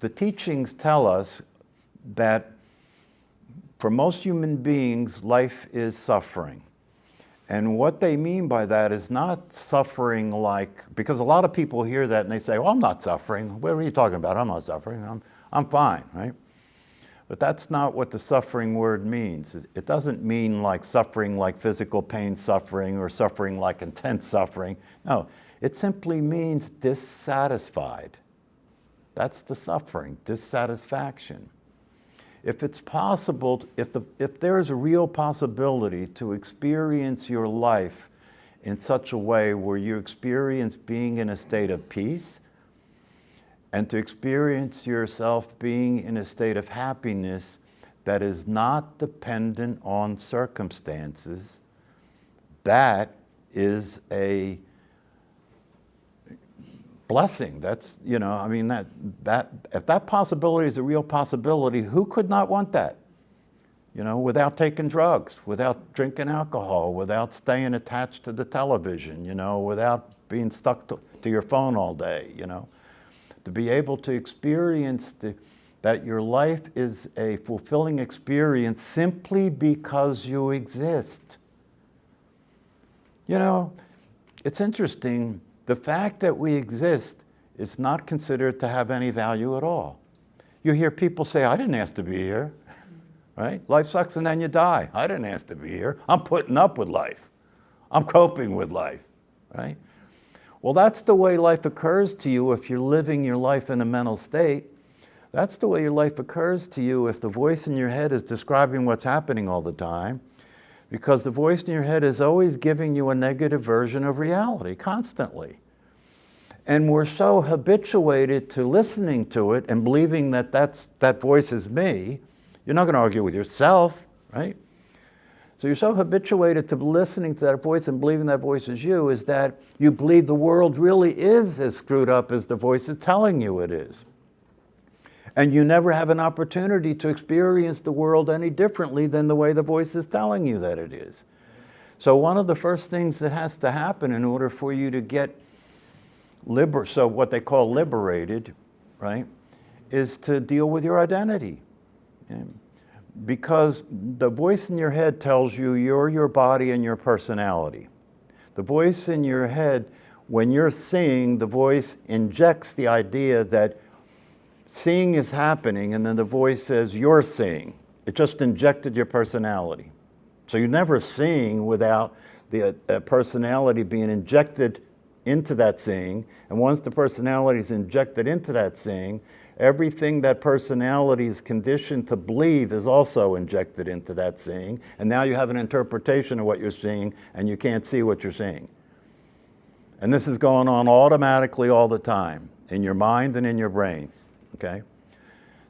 the teachings tell us that for most human beings, life is suffering. And what they mean by that is not suffering like, because a lot of people hear that and they say, well, I'm not suffering. What are you talking about? I'm not suffering. I'm fine, right? But that's not what the suffering word means. It doesn't mean like suffering like physical pain suffering or suffering like intense suffering. No, it simply means dissatisfied. That's the suffering, dissatisfaction. If it's possible, if there is a real possibility to experience your life in such a way where you experience being in a state of peace and to experience yourself being in a state of happiness that is not dependent on circumstances, that is a blessing. That's, you know, I mean, that if that possibility is a real possibility, who could not want that? You know, without taking drugs, without drinking alcohol, without staying attached to the television, you know, without being stuck to your phone all day, you know. To be able to experience that your life is a fulfilling experience simply because you exist. You know, it's interesting. The fact that we exist is not considered to have any value at all. You hear people say, I didn't ask to be here, right? Life sucks and then you die. I didn't ask to be here. I'm putting up with life. I'm coping with life, right? Well, that's the way life occurs to you if you're living your life in a mental state. That's the way your life occurs to you if the voice in your head is describing what's happening all the time, because the voice in your head is always giving you a negative version of reality, constantly. And we're so habituated to listening to it and believing that that voice is me. You're not going to argue with yourself, right? So you're so habituated to listening to that voice and believing that voice is you, is that you believe the world really is as screwed up as the voice is telling you it is. And you never have an opportunity to experience the world any differently than the way the voice is telling you that it is. So one of the first things that has to happen in order for you to get so what they call liberated, right, is to deal with your identity. Because the voice in your head tells you you're your body and your personality. The voice in your head, when you're seeing, the voice injects the idea that seeing is happening, and then the voice says, you're seeing. It just injected your personality. So you're never seeing without the personality being injected into that seeing. And once the personality is injected into that seeing, everything that personality is conditioned to believe is also injected into that seeing. And now you have an interpretation of what you're seeing, and you can't see what you're seeing. And this is going on automatically all the time, in your mind and in your brain. Okay?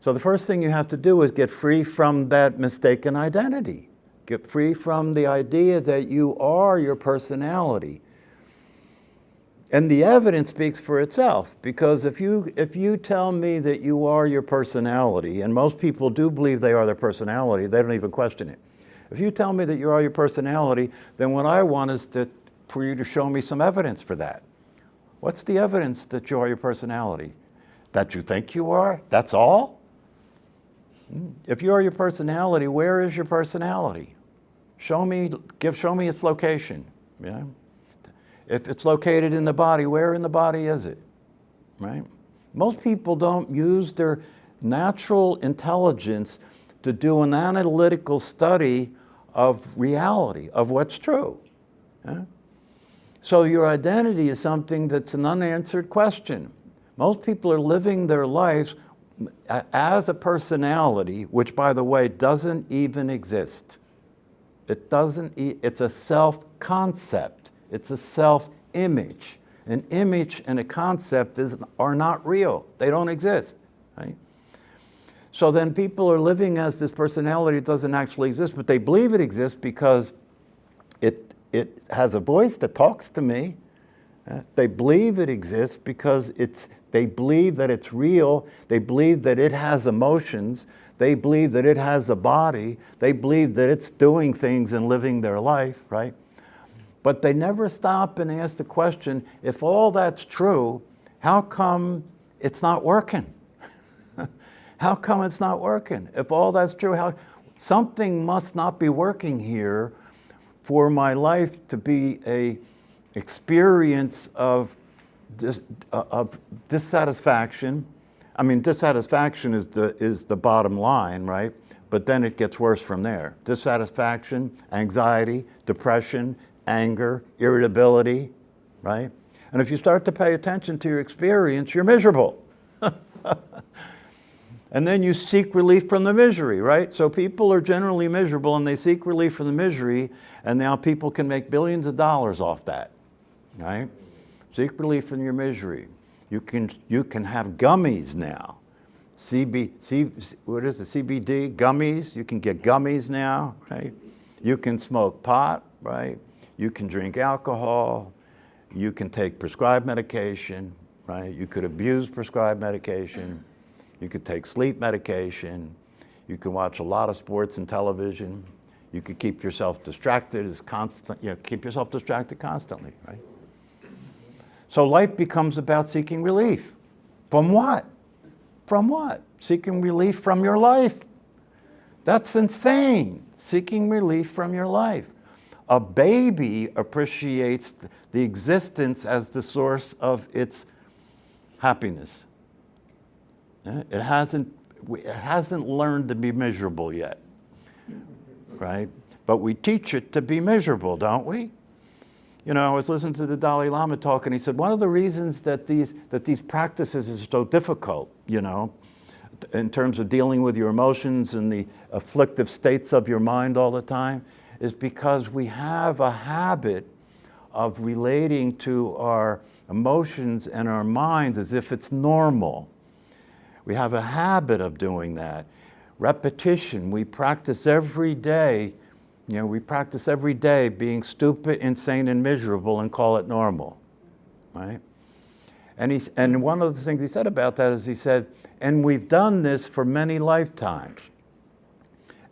So the first thing you have to do is get free from that mistaken identity. Get free from the idea that you are your personality. And the evidence speaks for itself, because if you tell me that you are your personality, and most people do believe they are their personality, they don't even question it. If you tell me that you are your personality, then what I want is for you to show me some evidence for that. What's the evidence that you are your personality? That you think you are? That's all? If you are your personality, where is your personality? Show me its location. Yeah? If it's located in the body, where in the body is it? Right? Most people don't use their natural intelligence to do an analytical study of reality, of what's true. Yeah? So your identity is something that's an unanswered question. Most people are living their lives as a personality, which, by the way, doesn't even exist. It's a self-concept. It's a self-image. An image and a concept are not real. They don't exist, right? So then people are living as this personality that doesn't actually exist, but they believe it exists because it has a voice that talks to me. They believe it exists because they believe that it's real. They believe that it has emotions. They believe that it has a body. They believe that it's doing things and living their life, right? But they never stop and ask the question, if all that's true, how come it's not working? How come it's not working? If all that's true, something must not be working here for my life to be a experience of dissatisfaction. I mean, dissatisfaction is the bottom line, right? But then it gets worse from there. Dissatisfaction, anxiety, depression, anger, irritability, right? And if you start to pay attention to your experience, you're miserable. And then you seek relief from the misery, right? So people are generally miserable and they seek relief from the misery, and now people can make billions of dollars off that, right? Seek relief from your misery. You can have gummies now. What is it, CBD, gummies? You can get gummies now, right? You can smoke pot, right? You can drink alcohol. You can take prescribed medication, right? You could abuse prescribed medication. You could take sleep medication. You can watch a lot of sports and television. You could keep yourself distracted keep yourself distracted constantly, right? So life becomes about seeking relief. From what? From what? Seeking relief from your life. That's insane. Seeking relief from your life. A baby appreciates the existence as the source of its happiness. It hasn't learned to be miserable yet, right? But we teach it to be miserable, don't we? You know, I was listening to the Dalai Lama talk, and he said one of the reasons that these practices are so difficult, you know, in terms of dealing with your emotions and the afflictive states of your mind all the time, is because we have a habit of relating to our emotions and our minds as if it's normal. We have a habit of doing that. Repetition, we practice every day. You know, we practice every day being stupid, insane, and miserable and call it normal, right? And one of the things he said about that is he said, and we've done this for many lifetimes.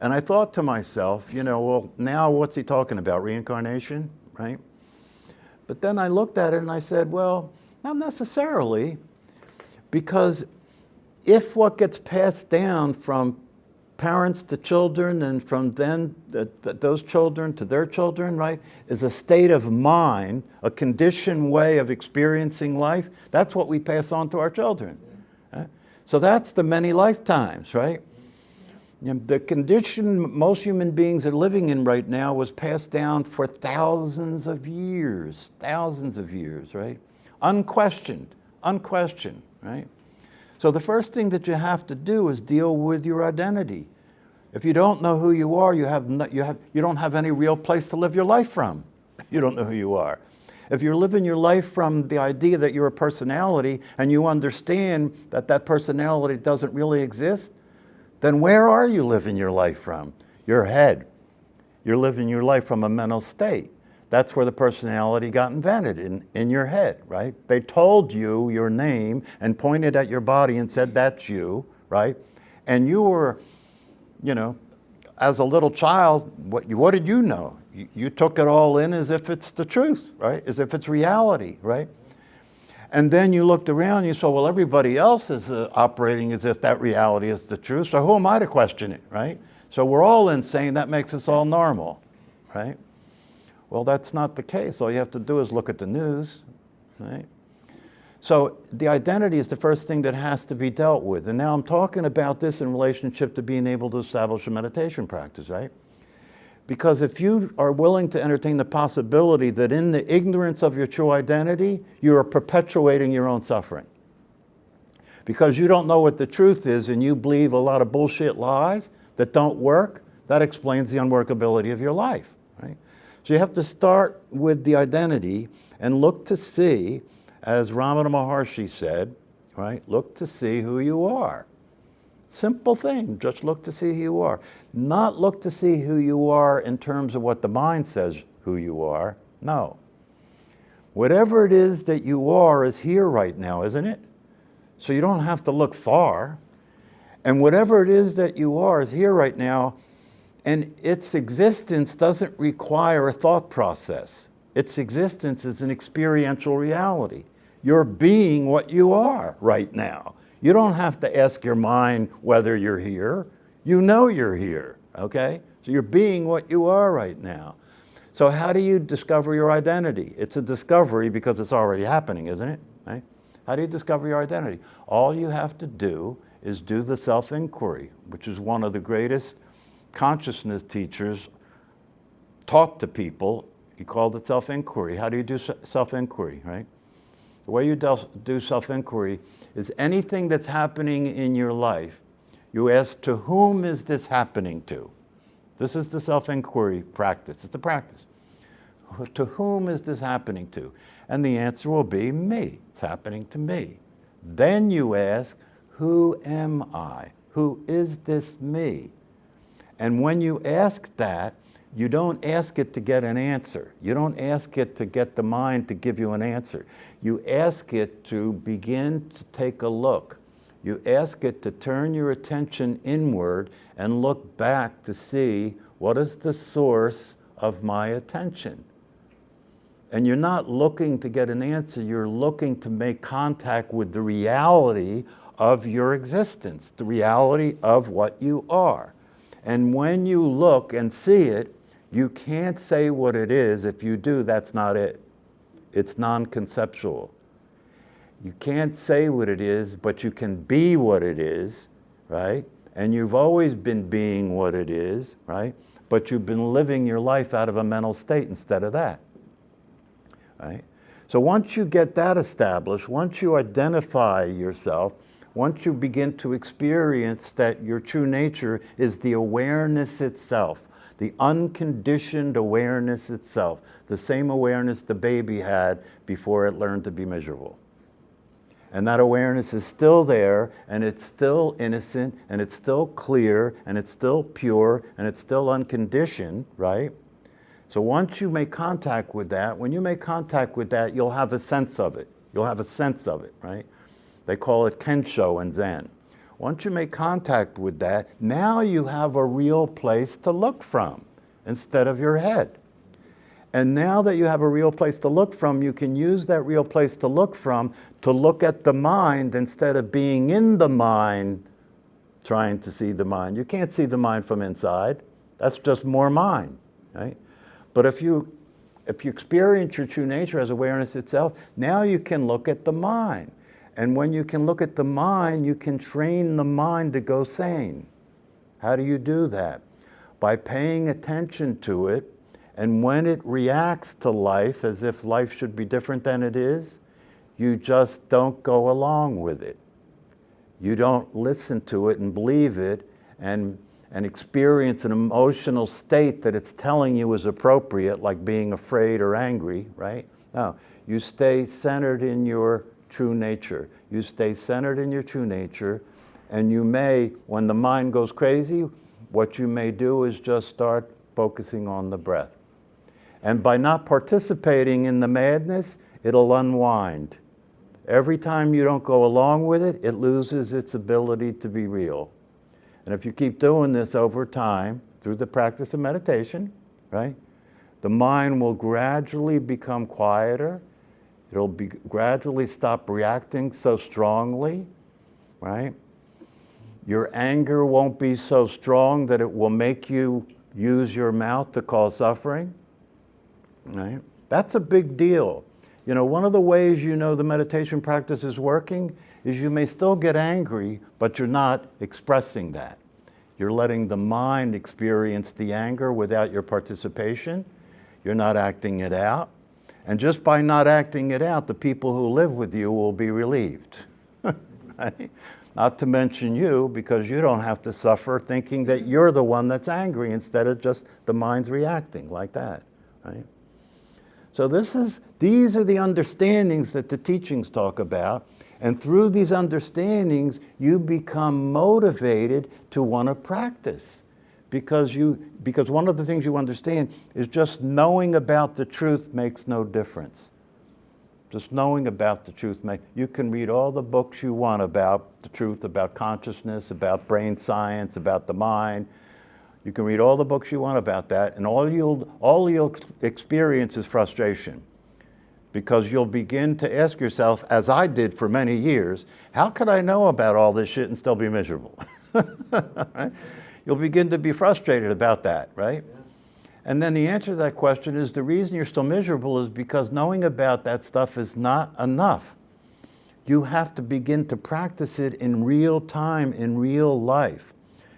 And I thought to myself, you know, well, now what's he talking about? Reincarnation, right? But then I looked at it and I said, well, not necessarily, because if what gets passed down from parents to children and from then those children to their children, right, is a state of mind, a conditioned way of experiencing life, that's what we pass on to our children. Right? So that's the many lifetimes, right? You know, the condition most human beings are living in right now was passed down for thousands of years, right? Unquestioned, right? So the first thing that you have to do is deal with your identity. If you don't know who you are, you don't have any real place to live your life from. You don't know who you are. If you're living your life from the idea that you're a personality and you understand that that personality doesn't really exist, then where are you living your life from? Your head. You're living your life from a mental state. That's where the personality got invented, in your head, right? They told you your name and pointed at your body and said, that's you, right? And you were, you know, as a little child, what did you know? You took it all in as if it's the truth, right? As if it's reality, right? And then you looked around and you saw, well, everybody else is operating as if that reality is the truth, so who am I to question it, right? So we're all insane, that makes us all normal, right? Well, that's not the case. All you have to do is look at the news, right? So the identity is the first thing that has to be dealt with. And now I'm talking about this in relationship to being able to establish a meditation practice, right? Because if you are willing to entertain the possibility that in the ignorance of your true identity, you are perpetuating your own suffering. Because you don't know what the truth is and you believe a lot of bullshit lies that don't work, that explains the unworkability of your life, right? So you have to start with the identity and look to see, as Ramana Maharshi said, right? Look to see who you are. Simple thing, just look to see who you are. Not look to see who you are in terms of what the mind says who you are. No. Whatever it is that you are is here right now, isn't it? So you don't have to look far. And whatever it is that you are is here right now, and its existence doesn't require a thought process. Its existence is an experiential reality. You're being what you are right now. You don't have to ask your mind whether you're here. You know you're here, okay? So you're being what you are right now. So how do you discover your identity? It's a discovery because it's already happening, isn't it? Right? How do you discover your identity? All you have to do is do the self-inquiry, which is one of the greatest consciousness teachers taught to people. He called it self-inquiry. How do you do self-inquiry, right? The way you do self-inquiry is anything that's happening in your life, you ask, to whom is this happening to? This is the self-inquiry practice. It's a practice. To whom is this happening to? And the answer will be me. It's happening to me. Then you ask, who am I? Who is this me? And when you ask that, you don't ask it to get an answer. You don't ask it to get the mind to give you an answer. You ask it to begin to take a look. You ask it to turn your attention inward and look back to see what is the source of my attention. And you're not looking to get an answer, you're looking to make contact with the reality of your existence, the reality of what you are. And when you look and see it, you can't say what it is. If you do, that's not it. It's non-conceptual. You can't say what it is, but you can be what it is, right? And you've always been being what it is, right? But you've been living your life out of a mental state instead of that, right? So once you get that established, once you identify yourself, once you begin to experience that your true nature is the awareness itself, the unconditioned awareness itself, the same awareness the baby had before it learned to be miserable. And that awareness is still there, and it's still innocent, and it's still clear, and it's still pure, and it's still unconditioned, right? So once you make contact with that, when you make contact with that, you'll have a sense of it. You'll have a sense of it, right? They call it kensho in Zen. Once you make contact with that, now you have a real place to look from instead of your head. And now that you have a real place to look from, you can use that real place to look from to look at the mind instead of being in the mind trying to see the mind. You can't see the mind from inside. That's just more mind, right? But if you experience your true nature as awareness itself, now you can look at the mind. And when you can look at the mind, you can train the mind to go sane. How do you do that? By paying attention to it, and when it reacts to life as if life should be different than it is, you just don't go along with it. You don't listen to it and believe it and experience an emotional state that it's telling you is appropriate, like being afraid or angry, right? No, you stay centered in your true nature. You stay centered in your true nature, and you may, when the mind goes crazy, what you may do is just start focusing on the breath. And by not participating in the madness, it'll unwind. Every time you don't go along with it, it loses its ability to be real. And if you keep doing this over time, through the practice of meditation, right, the mind will gradually become quieter. It'll gradually stop reacting so strongly, right? Your anger won't be so strong that it will make you use your mouth to cause suffering, right? That's a big deal. You know, one of the ways you know the meditation practice is working is you may still get angry, but you're not expressing that. You're letting the mind experience the anger without your participation. You're not acting it out. And just by not acting it out, the people who live with you will be relieved. Right? Not to mention you, because you don't have to suffer thinking that you're the one that's angry instead of just the mind's reacting like that. Right? So these are the understandings that the teachings talk about. And through these understandings, you become motivated to want to practice. Because one of the things you understand is just knowing about the truth makes no difference. Just knowing about the truth you can read all the books you want about the truth, about consciousness, about brain science, about the mind. You can read all the books you want about that, and all you'll experience is frustration. Because you'll begin to ask yourself, as I did for many years, how could I know about all this shit and still be miserable? Right? You'll begin to be frustrated about that, right? Yeah. And then the answer to that question is the reason you're still miserable is because knowing about that stuff is not enough. You have to begin to practice it in real time, in real life.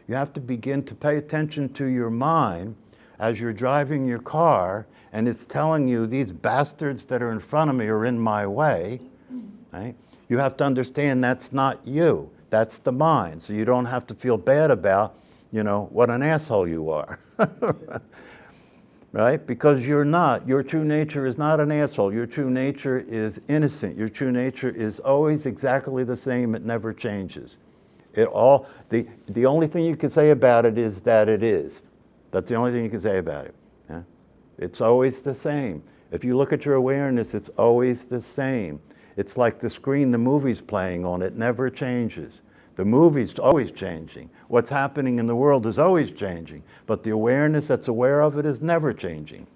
You have to begin to pay attention to your mind as you're driving your car and it's telling you these bastards that are in front of me are in my way, right? You have to understand that's not you, that's the mind. So you don't have to feel bad about, what an asshole you are, right? Because you're not. Your true nature is not an asshole. Your true nature is innocent. Your true nature is always exactly the same. It never changes. The only thing you can say about it is that it is. That's the only thing you can say about it. Yeah? It's always the same. If you look at your awareness, it's always the same. It's like the screen the movie's playing on. It never changes. The movie's always changing. What's happening in the world is always changing. But the awareness that's aware of it is never changing.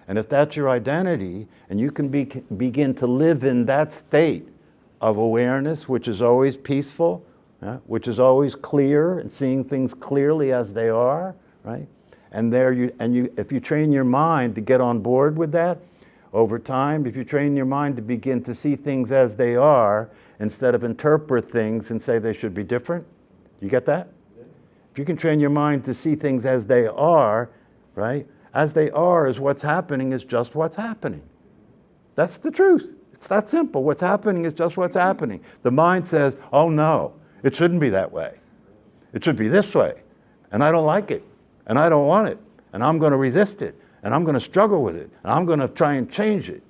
And if that's your identity, and you can begin to live in that state of awareness, which is always peaceful, which is always clear and seeing things clearly as they are, right? And if you train your mind to get on board with that, over time, if you train your mind to begin to see things as they are, instead of interpret things and say they should be different, you get that? Yeah. If you can train your mind to see things as they are, right? As they are is what's happening is just what's happening. That's the truth. It's that simple. What's happening is just what's happening. The mind says, oh no, it shouldn't be that way. It should be this way. And I don't like it. And I don't want it. And I'm going to resist it. And I'm going to struggle with it. And I'm going to try and change it.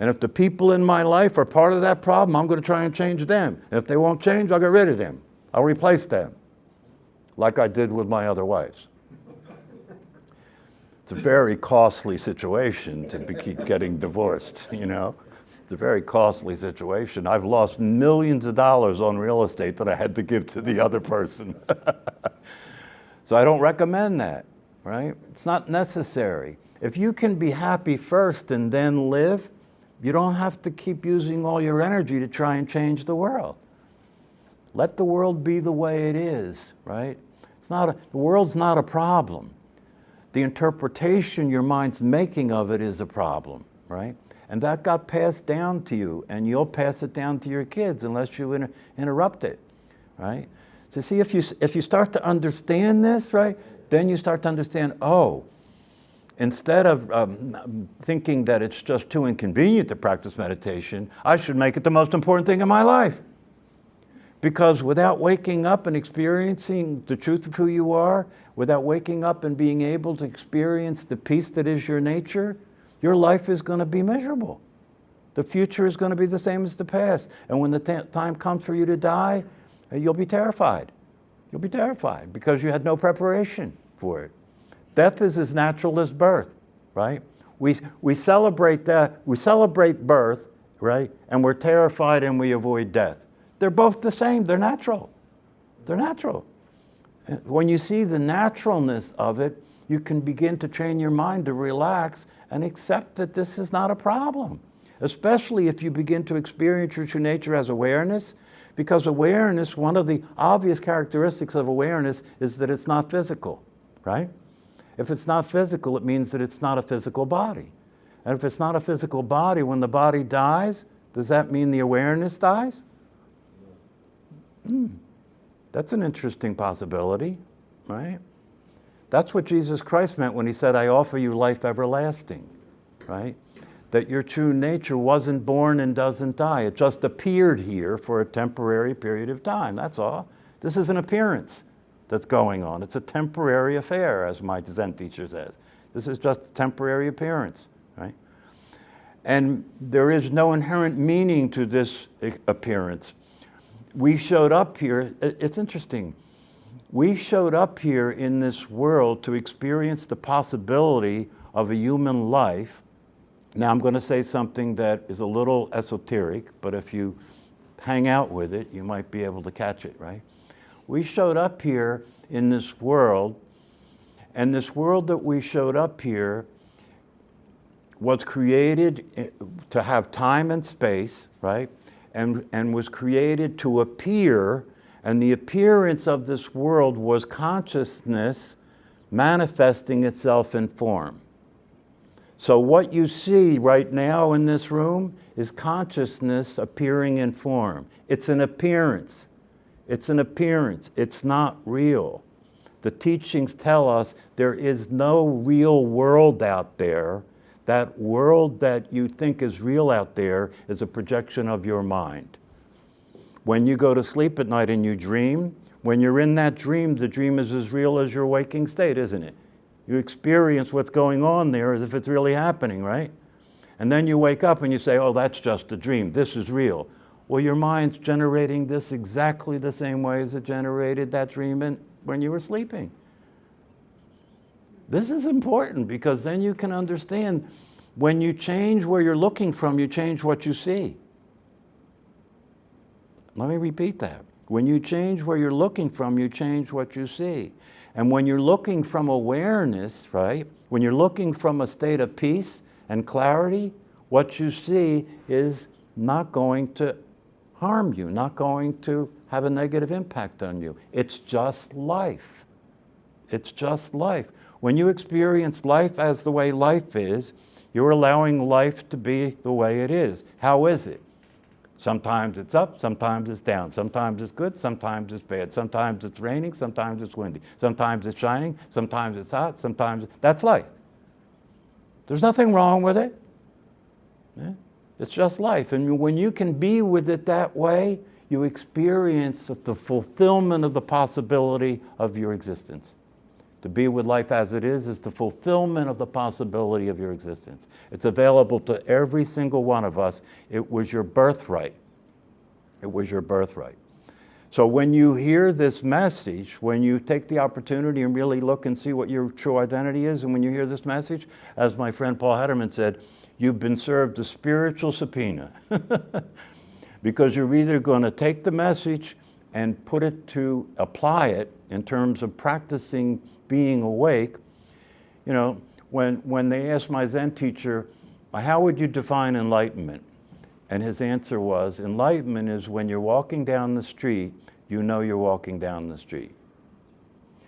And if the people in my life are part of that problem, I'm going to try and change them. And if they won't change, I'll get rid of them. I'll replace them. Like I did with my other wives. It's a very costly situation to keep getting divorced, It's a very costly situation. I've lost millions of dollars on real estate that I had to give to the other person. So I don't recommend that, right? It's not necessary. If you can be happy first and then live, you don't have to keep using all your energy to try and change the world. Let the world be the way it is, right? The world's not a problem. The interpretation your mind's making of it is a problem, right? And that got passed down to you, and you'll pass it down to your kids unless you interrupt it, right? So see, if you start to understand this, right, then you start to understand, instead of thinking that it's just too inconvenient to practice meditation, I should make it the most important thing in my life. Because without waking up and experiencing the truth of who you are, without waking up and being able to experience the peace that is your nature, your life is going to be miserable. The future is going to be the same as the past. And when the time comes for you to die, you'll be terrified. You'll be terrified because you had no preparation for it. Death is as natural as birth, right? We celebrate that. We celebrate birth, right? And we're terrified and we avoid death. They're both the same. They're natural. They're natural. When you see the naturalness of it, you can begin to train your mind to relax and accept that this is not a problem. Especially if you begin to experience your true nature as awareness, because awareness, one of the obvious characteristics of awareness is that it's not physical, right? If it's not physical, it means that it's not a physical body. And if it's not a physical body, when the body dies, does that mean the awareness dies? That's an interesting possibility, right? That's what Jesus Christ meant when he said, I offer you life everlasting, right? That your true nature wasn't born and doesn't die. It just appeared here for a temporary period of time, that's all. This is an appearance that's going on. It's a temporary affair, as my Zen teacher says. This is just a temporary appearance, right? And there is no inherent meaning to this appearance. We showed up here, it's interesting. We showed up here in this world to experience the possibility of a human life. Now I'm going to say something that is a little esoteric, but if you hang out with it, you might be able to catch it, right? We showed up here in this world, and this world that we showed up here was created to have time and space, right? And was created to appear, and the appearance of this world was consciousness manifesting itself in form. So what you see right now in this room is consciousness appearing in form. It's an appearance. It's an appearance. It's not real. The teachings tell us there is no real world out there. That world that you think is real out there is a projection of your mind. When you go to sleep at night and you dream, when you're in that dream, the dream is as real as your waking state, isn't it? You experience what's going on there as if it's really happening, right? And then you wake up and you say, oh, that's just a dream. This is real. Well, your mind's generating this exactly the same way as it generated that dream when you were sleeping. This is important because then you can understand when you change where you're looking from, you change what you see. Let me repeat that. When you change where you're looking from, you change what you see. And when you're looking from awareness, right? When you're looking from a state of peace and clarity, what you see is not going to harm you, not going to have a negative impact on you. It's just life. It's just life. When you experience life as the way life is, you're allowing life to be the way it is. How is it? Sometimes it's up, sometimes it's down. Sometimes it's good, sometimes it's bad. Sometimes it's raining, sometimes it's windy. Sometimes it's shining, sometimes it's hot, that's life. There's nothing wrong with it. Yeah? It's just life. And when you can be with it that way, you experience the fulfillment of the possibility of your existence. To be with life as it is the fulfillment of the possibility of your existence. It's available to every single one of us. It was your birthright. It was your birthright. So when you hear this message, when you take the opportunity and really look and see what your true identity is, and when you hear this message, as my friend Paul Hederman said, you've been served a spiritual subpoena. Because you're either going to take the message and apply it in terms of practicing being awake. You know, when they asked my Zen teacher, how would you define enlightenment? And his answer was, enlightenment is when you're walking down the street, you know you're walking down the street.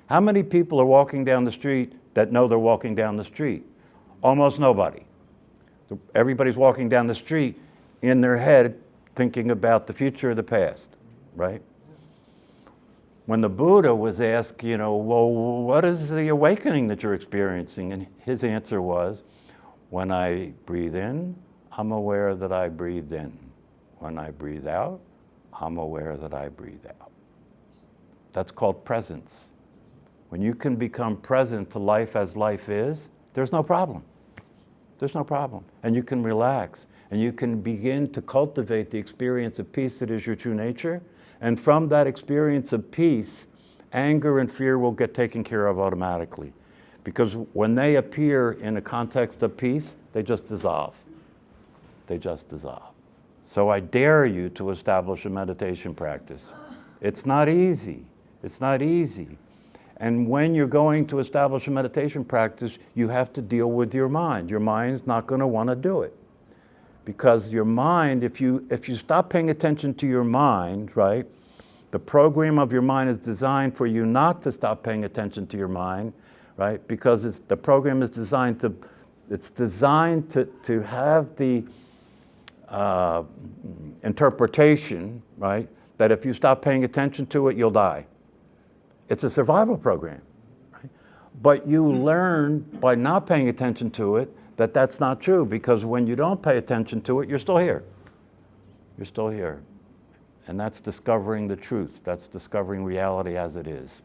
How many people are walking down the street that know they're walking down the street? Almost nobody. Everybody's walking down the street in their head thinking about the future or the past, right? When the Buddha was asked, well, what is the awakening that you're experiencing? And his answer was, when I breathe in, I'm aware that I breathe in. When I breathe out, I'm aware that I breathe out. That's called presence. When you can become present to life as life is, there's no problem. There's no problem. And you can relax, and you can begin to cultivate the experience of peace that is your true nature. And from that experience of peace, anger and fear will get taken care of automatically. Because when they appear in a context of peace, they just dissolve. They just dissolve. So I dare you to establish a meditation practice. It's not easy. It's not easy. And when you're going to establish a meditation practice, you have to deal with your mind. Your mind's not going to want to do it. Because your mind, if you stop paying attention to your mind, right, the program of your mind is designed for you not to stop paying attention to your mind, right, because the program is designed to have the interpretation, right, that if you stop paying attention to it, you'll die. It's a survival program, right? But you learn by not paying attention to it that that's not true, because when you don't pay attention to it, you're still here. You're still here. And that's discovering the truth. That's discovering reality as it is.